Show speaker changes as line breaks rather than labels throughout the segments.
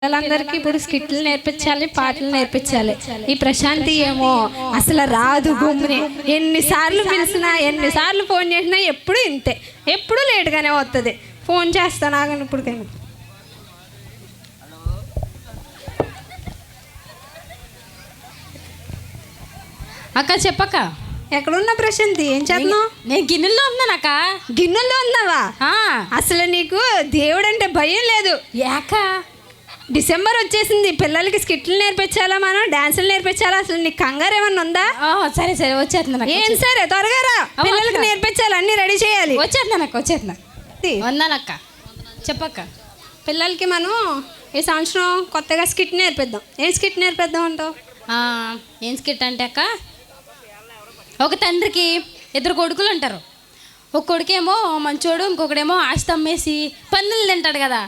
పిల్లలందరికీ ఇప్పుడు స్కిట్లు నేర్పించాలి, పాటలు నేర్పించాలి. ఈ ప్రశాంతి ఏమో అసలు రాదు గుమ్మిని. ఎన్నిసార్లు పిలిచినా, ఎన్నిసార్లు ఫోన్ చేసినా ఎప్పుడు ఇంతే, ఎప్పుడు లేట్గానే వస్తుంది. ఫోన్ చేస్తాను ఆగండి ఇప్పుడు.
అక్క చెప్పక్క.
ఎక్కడున్నా ప్రశాంతి? ఏం చేస్తున్నావు?
నేను గిన్నెల్లో ఉన్నానక్క.
గిన్నెల్లో ఉన్నావా? అసలు నీకు దేవుడు అంటే భయం లేదు.
యాక
డిసెంబర్ వచ్చేసింది, పిల్లలకి స్కిట్లు నేర్పించాలా, మనం డాన్సులు నేర్పించాలా? అసలు నీకు కంగారు ఏమన్నా ఉందా?
సరే సరే వచ్చేస్తున్నా.
ఏం సరే త్వరగా రా, పిల్లలకి నేర్పించాలి, అన్నీ రెడీ చేయాలి.
వచ్చేస్తున్నా వందానక్క. చెప్పక్క.
పిల్లలకి మనం ఈ సంవత్సరం కొత్తగా స్కిట్ నేర్పిద్దాం. ఏం స్కిట్ నేర్పిద్దాం అంటావు?
ఏం స్కిట్ అంటే అక్క, ఒక తండ్రికి ఇద్దరు కొడుకులు ఉంటారు. ఒక కొడుకేమో మంచోడు, ఇంకొకడేమో ఆస్తి అమ్మేసి పందులు తింటాడు కదా.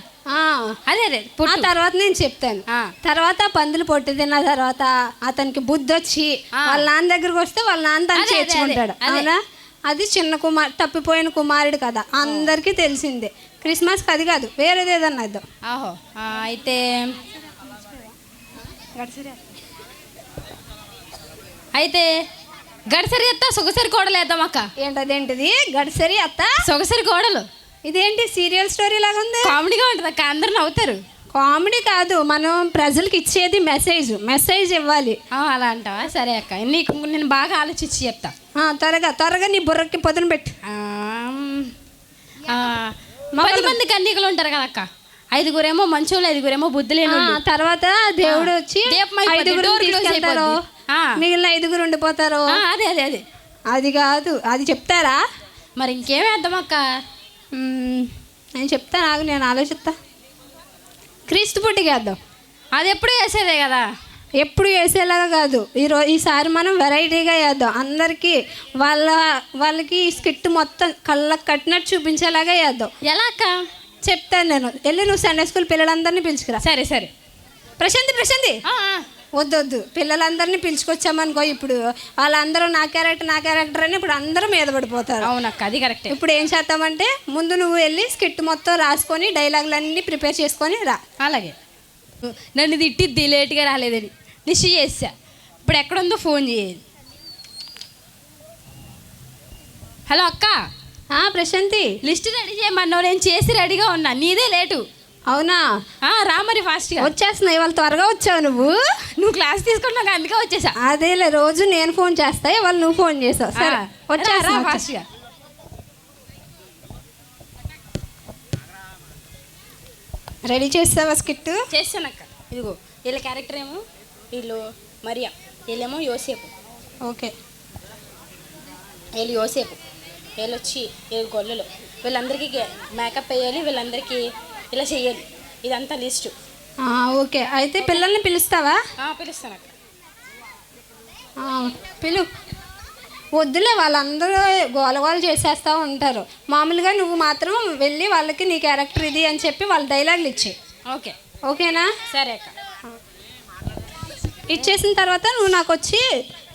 అదే తర్వాత నేను చెప్తాను. తర్వాత పందులు పొట్టు తిన్న తర్వాత అతనికి బుద్ధి వచ్చి వాళ్ళ నాన్న దగ్గరకు వస్తే వాళ్ళ నాన్న తను చేర్చుకుంటాడు. అవునా? అది చిన్న తప్పిపోయిన కుమారుడు కదా, అందరికీ తెలిసిందే. క్రిస్మస్కి అది కాదు, వేరేది ఏదన్నా ఇద్దాం.
అయితే గడసరి అత్త సొగసరి కోడలు వేద్దాం అక్క.
ఏంటదేంటిది గడసరి అత్త
సొగసరి కోడలు?
ఇదేంటి సీరియల్ స్టోరీ లాగా ఉంది?
కామెడీగా ఉంటుంది అక్క, అందరు నవ్వుతారు.
కామెడీ కాదు, మనం ప్రజలకు ఇచ్చేది మెసేజ్ ఇవ్వాలి.
అలా అంటావా? సరే అక్క, నీకు నేను బాగా ఆలోచించి చెప్తా.
త్వరగా నీ బుర్రకి పొద్దున పెట్టు.
10 మంది కన్యకలు ఉంటారు కదా అక్క. 5గురేమో మంచోళ్ళు, 5గురేమో బుద్ధి లేని.
తర్వాత దేవుడు వచ్చి 5గురు తీసుకెళ్తారు, మిగిలిన 5గురు ఉండిపోతారు.
అదే
అది కాదు, అది చెప్తారా?
మరి ఇంకేమేద్దాం అక్క?
నేను చెప్తాను ఆగు, నేను ఆలోచిస్తా. క్రీస్తు పుట్టికేద్దాం.
అది ఎప్పుడు వేసేదే కదా.
ఎప్పుడు వేసేలాగా కాదు, ఈసారి మనం వెరైటీగా వేద్దాం. అందరికీ వాళ్ళకి స్కిట్ మొత్తం కళ్ళకు కట్టినట్టు చూపించేలాగా వేద్దాం.
ఎలా అక్క?
చెప్తాను నేను. వెళ్ళి నువ్వు సండే స్కూల్ పిల్లలందరినీ పిలుచుకురా.
సరే.
ప్రశాంతి వద్దు, పిల్లలందరినీ పిలుచుకొచ్చామనుకో, ఇప్పుడు వాళ్ళందరూ నా క్యారెక్టర్ అని ఇప్పుడు అందరూ మీద పడిపోతారు.
అవునక్క, అది కరెక్ట్.
ఇప్పుడు ఏం చేద్దామంటే, ముందు నువ్వు వెళ్ళి స్కిట్ మొత్తం రాసుకొని డైలాగులన్నీ ప్రిపేర్ చేసుకొని రా.
అలాగే. నన్ను తిట్టిద్ది లేట్గా రాలేదని లిస్ట్ చేసా. ఇప్పుడు ఎక్కడుందో ఫోన్ చేయాలి. హలో అక్క.
ప్రశాంతి,
లిస్ట్ రెడీ చేయమన్నావు, నేను చేసి రెడీగా ఉన్నా. నీదే లేటు.
అవునా?
రా మరి ఫాస్ట్గా.
వచ్చేస్తున్నావు, ఇవాళ త్వరగా వచ్చావు.
నువ్వు క్లాస్ తీసుకున్నావు అందుకే వచ్చేసా.
అదేలే, రోజు నేను ఫోన్ చేస్తా, ఇవాళ నువ్వు ఫోన్ చేసావు. సరే వచ్చేస్తా
ఫాస్ట్గా.
రెడీ చేస్తావా స్కిట్?
చేస్తానక్క. ఇదిగో వీళ్ళ క్యారెక్టర్ ఏమో, వీళ్ళు మరియా, వీళ్ళేమో యోసేపు.
ఓకే,
వీళ్ళు యోసేపు, వీళ్ళు వచ్చి వీళ్ళు గొల్లలు. వీళ్ళందరికీ మేకప్ వేయాలి, వీళ్ళందరికీ ఇలా చెయ్యాలి. ఇదంతా లిస్టు.
ఓకే, అయితే పిల్లల్ని పిలుస్తావా?
పిలుస్తానక్క.
పిలు. వద్దులే, వాళ్ళందరూ గోలగోలు చేసేస్తూ ఉంటారు. మామూలుగా నువ్వు మాత్రం వెళ్ళి వాళ్ళకి నీ క్యారెక్టర్ ఇది అని చెప్పి వాళ్ళ డైలాగులు ఇచ్చే. ఓకేనా?
సరే అక్క.
ఇచ్చేసిన తర్వాత నువ్వు నాకు వచ్చి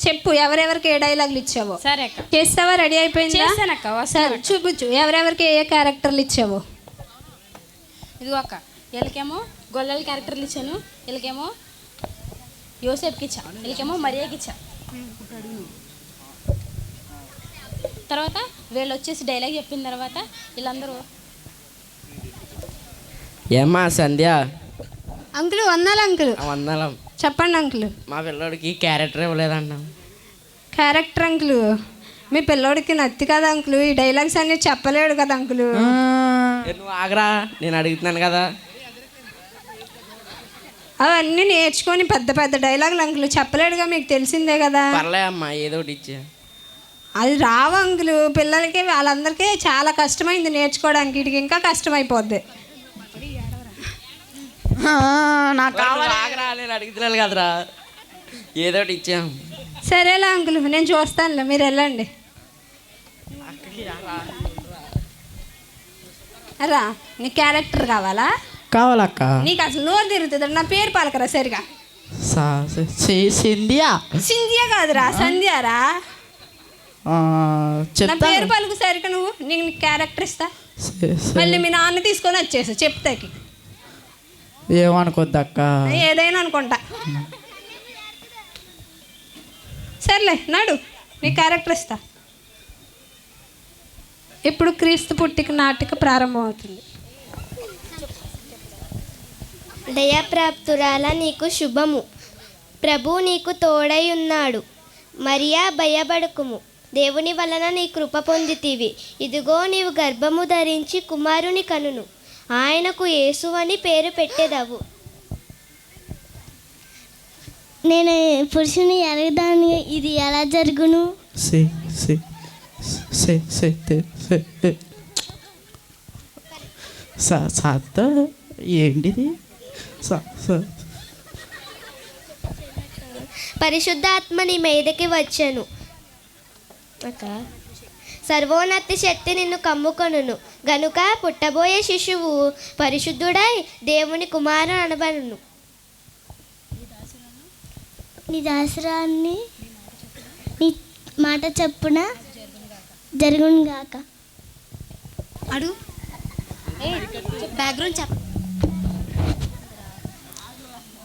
చెప్పు ఎవరెవరికి ఏ డైలాగులు ఇచ్చావో.
సరే అక్క.
చేస్తావా? రెడీ అయిపోయిందా? సరే చూపించు, ఎవరెవరికి ఏ క్యారెక్టర్లు ఇచ్చావో.
ఇదిగో అక్క, వీళ్ళకేమో గొల్లల క్యారెక్టర్లు ఇచ్చాను, వీళ్ళకేమో యోసేపుకి ఇచ్చా, వీళ్ళకేమో మరియాకి ఇచ్చా. తర్వాత వీళ్ళు వచ్చేసి డైలాగ్ చెప్పిన తర్వాత వీళ్ళందరూ.
ఏమ్మా సంధ్య?
అంకుల్ వందాలు. అంకుల్
వందలం.
చెప్పండి అంకుల్.
మా పిల్లోడికి క్యారెక్టర్ ఇవ్వలేదన్నా.
క్యారెక్టర్ అంకుల్, మీ పిల్లోడికి నత్తి కదా అంకుల్, ఈ డైలాగ్స్ అన్నీ చెప్పలేడు కదా అంకుల్.
నువ్వు ఆగరా, నేను అడుగుతున్నాను కదా.
అవన్నీ నేర్చుకొని పెద్ద పెద్ద డైలాగులు అంకుల్ చెప్పలేడుగా, మీకు తెలిసిందే కదా.
పర్లే అమ్మా, ఏదో ఒకటి ఇచ్చా.
అది రావు అంకుల్, పిల్లలకి వాళ్ళందరికీ చాలా కష్టమైంది నేర్చుకోవడానికి, వీటికి ఇంకా కష్టమైపోద్ది.
నాకు ఆగరా, నేను అడుగుతున్నాను కదరా, ఏదో ఒకటి ఇచ్చాం.
సరేలే అంకుల్, నేను చూస్తానులే, మీరు వెళ్ళండి. రా, నీ క్యారెక్టర్
కావాలక్క.
నీకు అసలు నోరు తిరుగుతుంది. నా పేరు పలకరా సరిగా. సింధియా కాదురా, సంధ్యారా. నా పేరు పలుకు సరిగా, నువ్వు నీకు క్యారెక్టర్ ఇస్తా. మళ్ళీ మీ నాన్న తీసుకొని వచ్చేసా చెప్తాకి.
ఏమనుకోద్దు అక్క.
ఏదైనా అనుకుంటా. సర్లే నడు, నీ క్యారెక్టర్ ఇస్తా. ఇప్పుడు క్రీస్తు పుట్టిక నాటిక ప్రారంభమవుతుంది.
దయాప్రాప్తురాల నీకు శుభము, ప్రభు నీకు తోడై ఉన్నాడు. మరియా భయపడకుము, దేవుని వలన నీ కృప పొందితివి. ఇదిగో నీవు గర్భము ధరించి కుమారుని కనును, ఆయనకు యేసు అని పేరు పెట్టెదవు.
నేను పురుషుని ఎరగదాన్ని ఇది ఎలా జరుగును?
సాత ఏంటిది?
పరిశుద్ధాత్మ నీ మీదకి వచ్చెను, సర్వోన్నత శక్తి నిన్ను కమ్ముకొనును. గనుక పుట్టబోయే శిశువు పరిశుద్ధుడై దేవుని కుమారుడు అనబడును.
నీ దాసరాన్ని నీ మాట చెప్పున జరుగును గాక.
అడు బ్యాక్గ్రౌండ్ చెప్ప.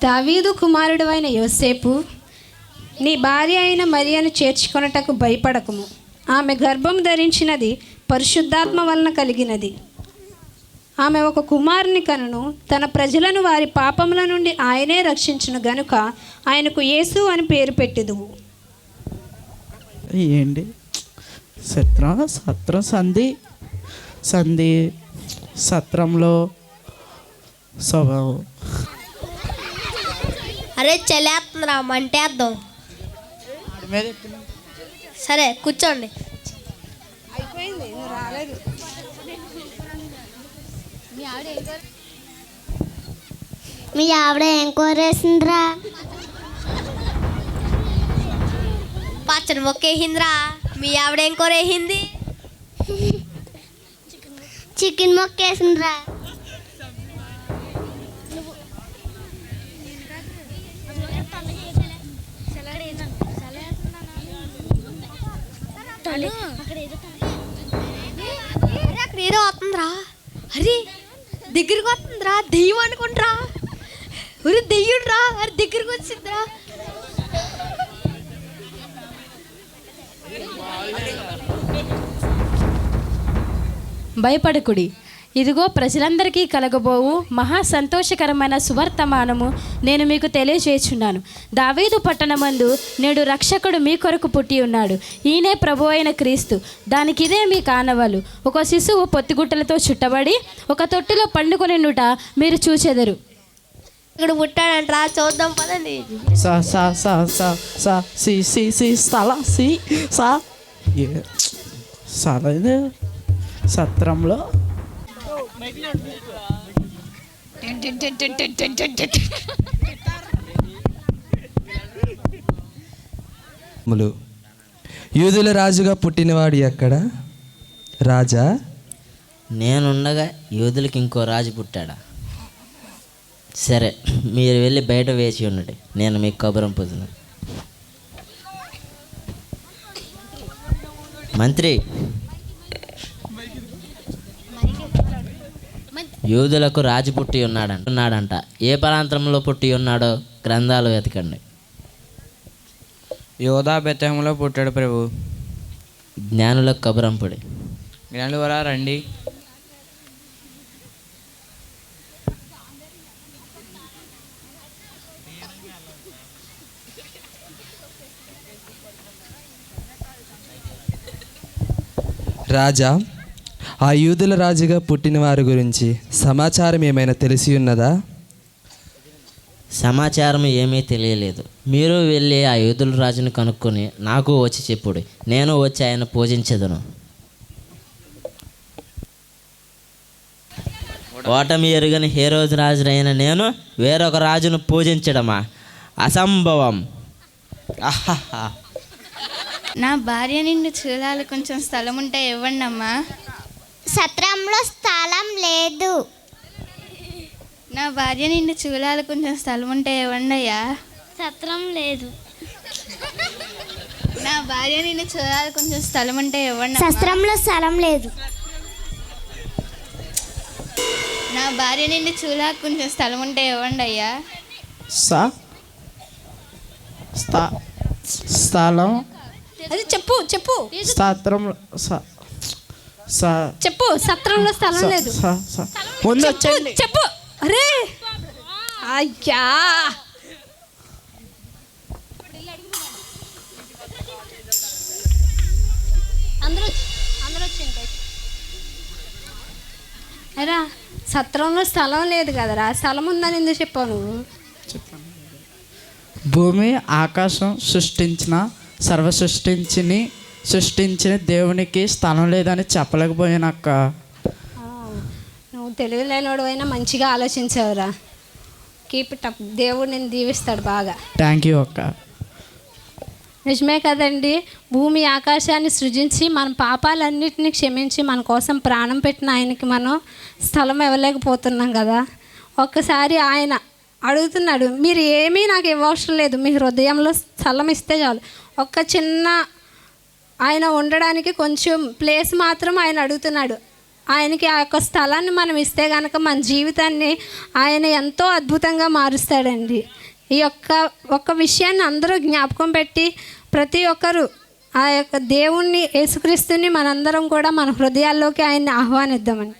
దావీదు కుమారుడు అయిన యోసేపు, నీ భార్య అయిన మరియను చేర్చుకొనుటకు భయపడకుము. ఆమె గర్భం ధరించినది పరిశుద్ధాత్మ వలన కలిగినది. ఆమె ఒక కుమారుని కనును, తన ప్రజలను వారి పాపముల నుండి ఆయనే రక్షించును గనుక ఆయనకు యేసు అని పేరు పెట్టెదువు.
ఏంటి? సత్రం సంధి సత్రంలో స్వభావం.
అరే చలేస్తుందిరా, మంటేద్దాం. సరే కూర్చోండి.
మీ ఆవిడ ఏం కోరేసిందిరా?
పచ్చడి మొక్కేసిందిరా. మీ ఆవిడేం కోరేసింది?
చికెన్ మొక్కేసిందిరా.
అక్కడ ఏదో వస్తుందిరా. అరే దగ్గరికి వస్తుందిరా, దెయ్యం అనుకుంటారా? ఒరే దెయ్యం రా, అరే దగ్గరికి వచ్చిందిరా.
భయపడకుడి, ఇదిగో ప్రజలందరికీ కలగబోవు మహా సంతోషకరమైన సువర్తమానము నేను మీకు తెలియజేయుచున్నాను. దావీదు పట్టణమందు నేడు రక్షకుడు మీ కొరకు పుట్టి ఉన్నాడు. ఈయనే ప్రభు అయిన క్రీస్తు. దానికి ఇదే మీ కానవాలు. ఒక శిశువు పొత్తిగుట్టలతో చుట్టబడి ఒక తొట్టిలో పండుకొనినుట మీరు చూచెదరు.
ఇక్కడ పుట్టాడంటరా, చూద్దాం పదండి.
సత్రంలో
యూదుల రాజుగా పుట్టినవాడు ఎక్కడ? రాజా?
నేనుండగా యూదులకి ఇంకో రాజు పుట్టాడా? సరే, మీరు వెళ్ళి బయట వేచి ఉండండి, నేను మీకు కబురం పొందును. మంత్రి, యూదులకు రాజు పుట్టి ఉన్నాడంట. ఏ ప్రాంతంలో పుట్టి ఉన్నాడో గ్రంథాలు వెతకండి.
యోధా బెత్లెహేములో పుట్టాడు ప్రభు.
జ్ఞానులకు కబురంపుడి.
జ్ఞానులారా రండి.
రాజా, ఆ యూదుల రాజుగా పుట్టిన వారి గురించి సమాచారం ఏమైనా తెలిసి ఉన్నదా?
సమాచారం ఏమీ తెలియలేదు. మీరు వెళ్ళి ఆ యూదుల రాజును కనుక్కొని నాకు వచ్చి చెప్పుడు, నేను వచ్చి ఆయన పూజించదను. ఓటమి ఎరుగని హేరోదు రాజునైన నేను వేరొక రాజును పూజించడమా? అసంభవం. ఆహాహా.
నా భార్య నిన్ను చూడాలి, కొంచెం స్థలం ఉంటే ఇవ్వండి అమ్మా.
సత్రంలో స్థలం లేదు.
నా భార్య నిన్ను చూడాలి, కొంచెం స్థలం ఉంటే ఇవ్వండి అయ్యా.
సత్రం లేదు.
నా భార్య నిన్ను చూడాలి, కొంచెం స్థలం ఉంటే ఇవ్వండి.
సత్రంలో స్థలం లేదు.
నా భార్య నిండి చూలాకు కొంచెం స్థలం ఉంటే ఇవ్వండి అయ్యా.
స్థలం
అది చెప్పు చెప్పు
సత్రంలో
చెప్పు. సత్రంలో స్థలం లేదు.
ముందు
చెప్పు
వచ్చండి.
చెప్పు. అరే అయ్యా, అందరూ వచ్చింది. అరా సత్రంలో స్థలం లేదు కదరా, స్థలం ఉందని ఎందుకు చెప్పావు నువ్వు?
భూమి ఆకాశం సృష్టించిన దేవునికి స్థలం లేదని చెప్పలేకపోయానక్క.
నువ్వు తెలివి లేనివాడు అయినా మంచిగా ఆలోచించావురా. Keep it up. దేవుడు నేను దీవిస్తాడు బాగా.
థ్యాంక్ యూ అక్క.
నిజమే కదండి. భూమి ఆకాశాన్ని సృజించి మన పాపాలన్నిటిని క్షమించి మన కోసం ప్రాణం పెట్టిన ఆయనకి మనం స్థలం ఇవ్వలేకపోతున్నాం కదా. ఒక్కసారి ఆయన అడుగుతున్నాడు, మీరు ఏమీ నాకు ఇవ్వవసరం లేదు, మీ హృదయంలో స్థలం ఇస్తే చాలు. ఒక్క చిన్న ఆయన ఉండడానికి కొంచెం ప్లేస్ మాత్రం ఆయన అడుగుతున్నాడు. ఆయనకి ఆ యొక్క స్థలాన్ని మనం ఇస్తే కనుక మన జీవితాన్ని ఆయన ఎంతో అద్భుతంగా మారుస్తాడండి. ఈ ఒక్క విషయాన్ని అందరూ జ్ఞాపకం పెట్టి ప్రతి ఒక్కరూ ఆ యొక్క దేవుణ్ణి, యేసుక్రీస్తుని మనందరం కూడా మన హృదయాల్లోకి ఆయన్ని ఆహ్వానిద్దామని.